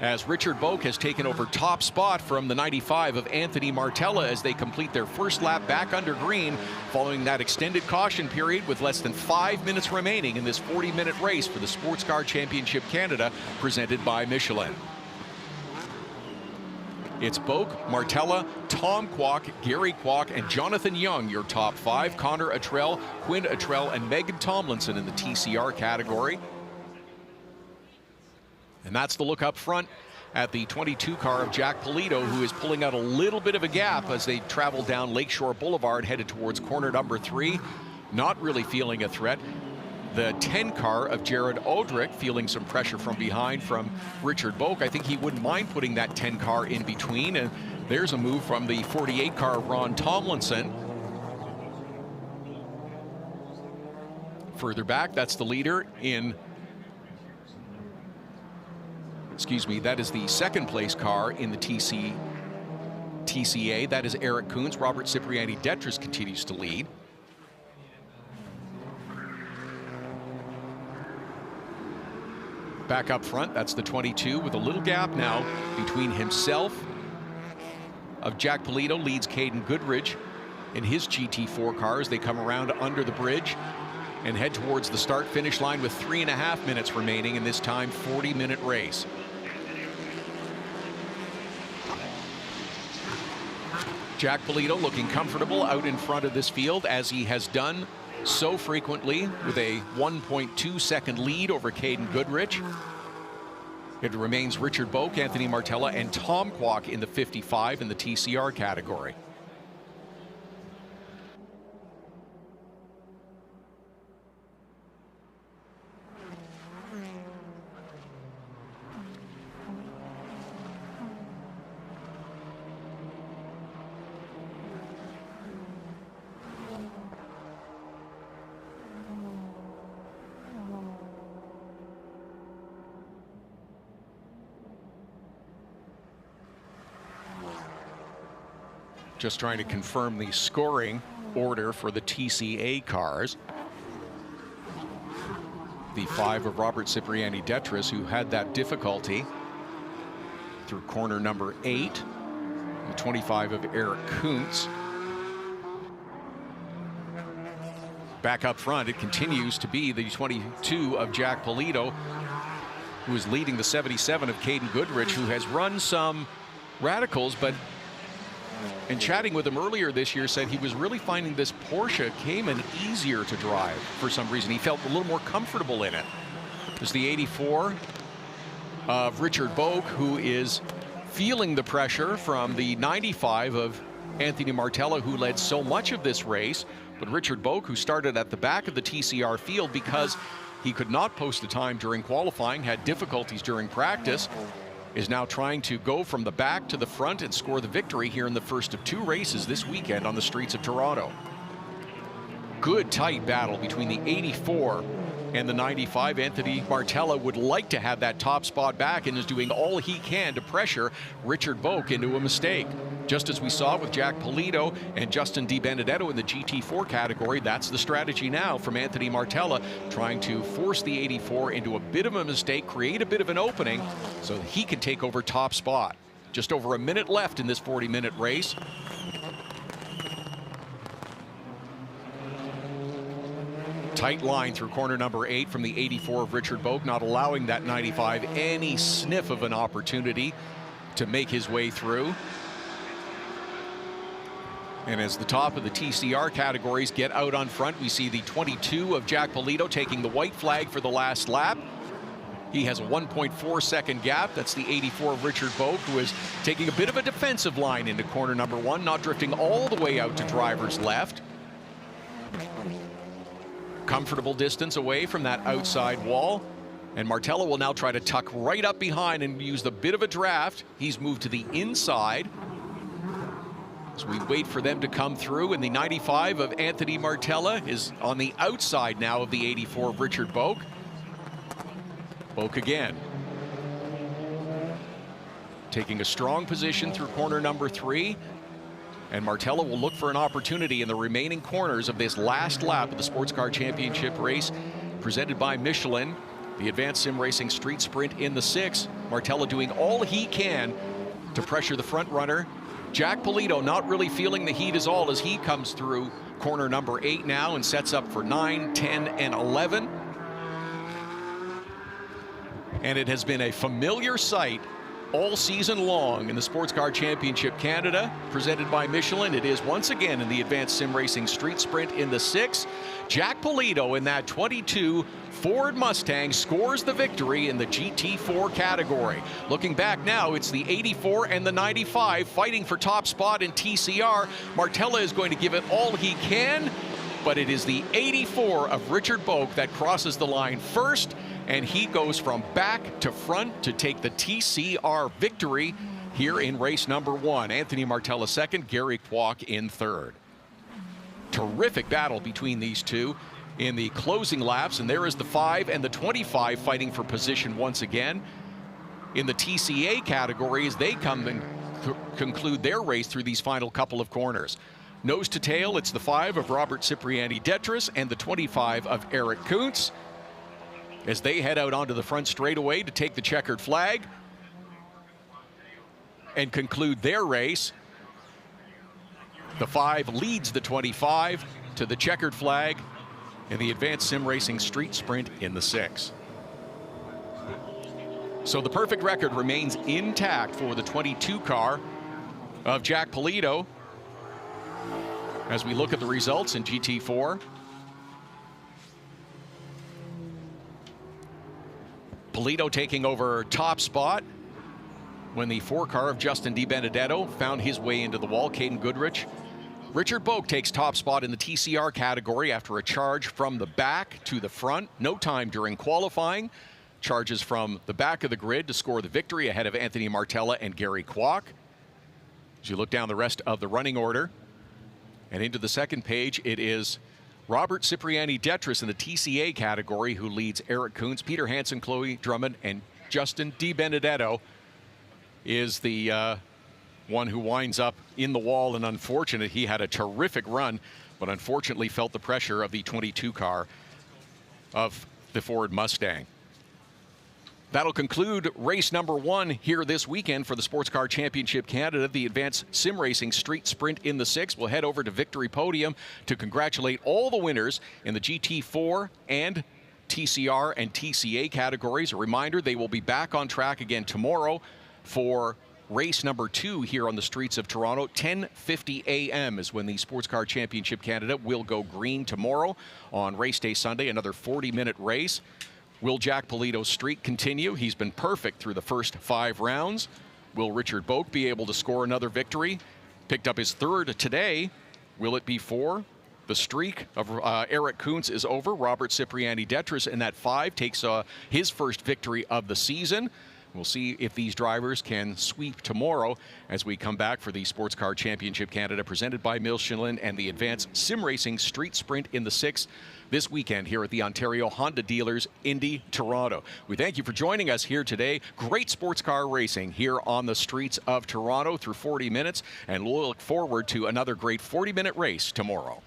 as Richard Boak has taken over top spot from the 95 of Anthony Martella as they complete their first lap back under green following that extended caution period with less than 5 minutes remaining in this 40-minute race for the Sports Car Championship Canada presented by Michelin. It's Boak, Martella, Tom Kwok, Gary Kwok, and Jonathan Young, your top 5. Connor Attrell, Quinn Attrell, and Megan Tomlinson in the TCR category. And that's the look up front at the 22 car of Jack Polito, who is pulling out a little bit of a gap as they travel down Lakeshore Boulevard headed towards corner number 3. Not really feeling a threat. The 10 car of Jared Odrick feeling some pressure from behind from Richard Boak. I think he wouldn't mind putting that 10 car in between. And there's a move from the 48 car of Ron Tomlinson. Further back, that's the leader in... Excuse me, that is the second place car in the TCA. That is Eric Coons. Robert Cipriani Detris continues to lead. Back up front, that's the 22 with a little gap now between himself of Jack Polito, leads Caden Goodrich in his GT4 car as they come around under the bridge and head towards the start-finish line with 3.5 minutes remaining in this time 40-minute race. Jack Polito looking comfortable out in front of this field, as he has done so frequently, with a 1.2-second lead over Caden Goodrich. It remains Richard Boak, Anthony Martella, and Tom Kwok in the 55 in the TCR category. Just trying to confirm the scoring order for the TCA cars. The 5 of Robert Cipriani Detris, who had that difficulty through corner number 8. The 25 of Eric Kuntz. Back up front, it continues to be the 22 of Jack Polito, who is leading the 77 of Caden Goodrich, who has run some radicals, but in chatting with him earlier this year, said he was really finding this Porsche Cayman easier to drive for some reason. He felt a little more comfortable in it. There's the 84 of Richard Boak, who is feeling the pressure from the 95 of Anthony Martella, who led so much of this race. But Richard Boak, who started at the back of the TCR field because he could not post a time during qualifying, had difficulties during practice, is now trying to go from the back to the front and score the victory here in the first of 2 races this weekend on the streets of Toronto. Good tight battle between the 84 and the 95. Anthony Martella would like to have that top spot back and is doing all he can to pressure Richard Boak into a mistake. Just as we saw with Jack Polito and Justin DiBenedetto in the GT4 category, that's the strategy now from Anthony Martella, trying to force the 84 into a bit of a mistake, create a bit of an opening so that he can take over top spot. Just over a minute left in this 40-minute race. Tight line through corner number 8 from the 84 of Richard Boak, not allowing that 95 any sniff of an opportunity to make his way through. And as the top of the TCR categories get out on front, we see the 22 of Jack Polito taking the white flag for the last lap. He has a 1.4 second gap. That's the 84 of Richard Boak, who is taking a bit of a defensive line into corner number 1, not drifting all the way out to driver's left. Comfortable distance away from that outside wall. And Martella will now try to tuck right up behind and use the bit of a draft. He's moved to the inside. So we wait for them to come through, and the 95 of Anthony Martella is on the outside now of the 84 of Richard Boak. Boak again. Taking a strong position through corner number 3. And Martella will look for an opportunity in the remaining corners of this last lap of the Sports Car Championship race presented by Michelin. The Advanced Sim Racing Street Sprint in the 6. Martella doing all he can to pressure the front runner. Jack Polito not really feeling the heat as all as he comes through corner number 8 now and sets up for 9, 10, and 11. And it has been a familiar sight all season long in the Sports Car Championship Canada, presented by Michelin. It is once again in the Advanced Sim Racing Street Sprint in the 6. Jack Polito in that 22 Ford Mustang scores the victory in the GT4 category. Looking back now, it's the 84 and the 95 fighting for top spot in TCR. Martella is going to give it all he can, but it is the 84 of Richard Boak that crosses the line first, and he goes from back to front to take the TCR victory here in race number 1. Anthony Martella second, Gary Kwok in third. Terrific battle between these two in the closing laps, and there is the 5 and the 25 fighting for position once again. In the TCA category, as they come and conclude their race through these final couple of corners. Nose to tail, it's the 5 of Robert Cipriani Detris and the 25 of Eric Kuntz as they head out onto the front straightaway to take the checkered flag and conclude their race. The 5 leads the 25 to the checkered flag in the Advanced Sim Racing Street Sprint in the 6. So the perfect record remains intact for the 22 car of Jack Polito as we look at the results in GT4. Polito taking over top spot when the 4 car of Justin DiBenedetto found his way into the wall. Caden Goodrich. Richard Boak takes top spot in the TCR category after a charge from the back to the front. No time during qualifying. Charges from the back of the grid to score the victory ahead of Anthony Martella and Gary Kwok. As you look down the rest of the running order and into the second page, it is Robert Cipriani Detris in the TCA category who leads Eric Kuntz. Peter Hansen, Chloe Drummond, and Justin DiBenedetto is the one who winds up in the wall, and unfortunate, he had a terrific run but unfortunately felt the pressure of the 22 car of the Ford Mustang. That'll conclude race number 1 here this weekend for the Sports Car Championship Canada. The Advanced Sim Racing Street Sprint in the 6. We'll head over to Victory Podium to congratulate all the winners in the GT4 and TCR and TCA categories. A reminder, they will be back on track again tomorrow for race number 2 here on the streets of Toronto. 10:50 a.m. is when the Sports Car Championship Canada will go green tomorrow on race day Sunday. Another 40-minute race. Will Jack Polito's streak continue? He's been perfect through the first 5 rounds. Will Richard Boak be able to score another victory? Picked up his 3rd today. Will it be 4? The streak of Eric Kuntz is over. Robert Cipriani-Detris in that 5 takes his first victory of the season. We'll see if these drivers can sweep tomorrow as we come back for the Sports Car Championship Canada presented by Michelin and the Advanced Sim Racing Street Sprint in the 6 this weekend here at the Ontario Honda Dealers Indy Toronto. We thank you for joining us here today. Great sports car racing here on the streets of Toronto through 40 minutes, and we'll look forward to another great 40-minute race tomorrow.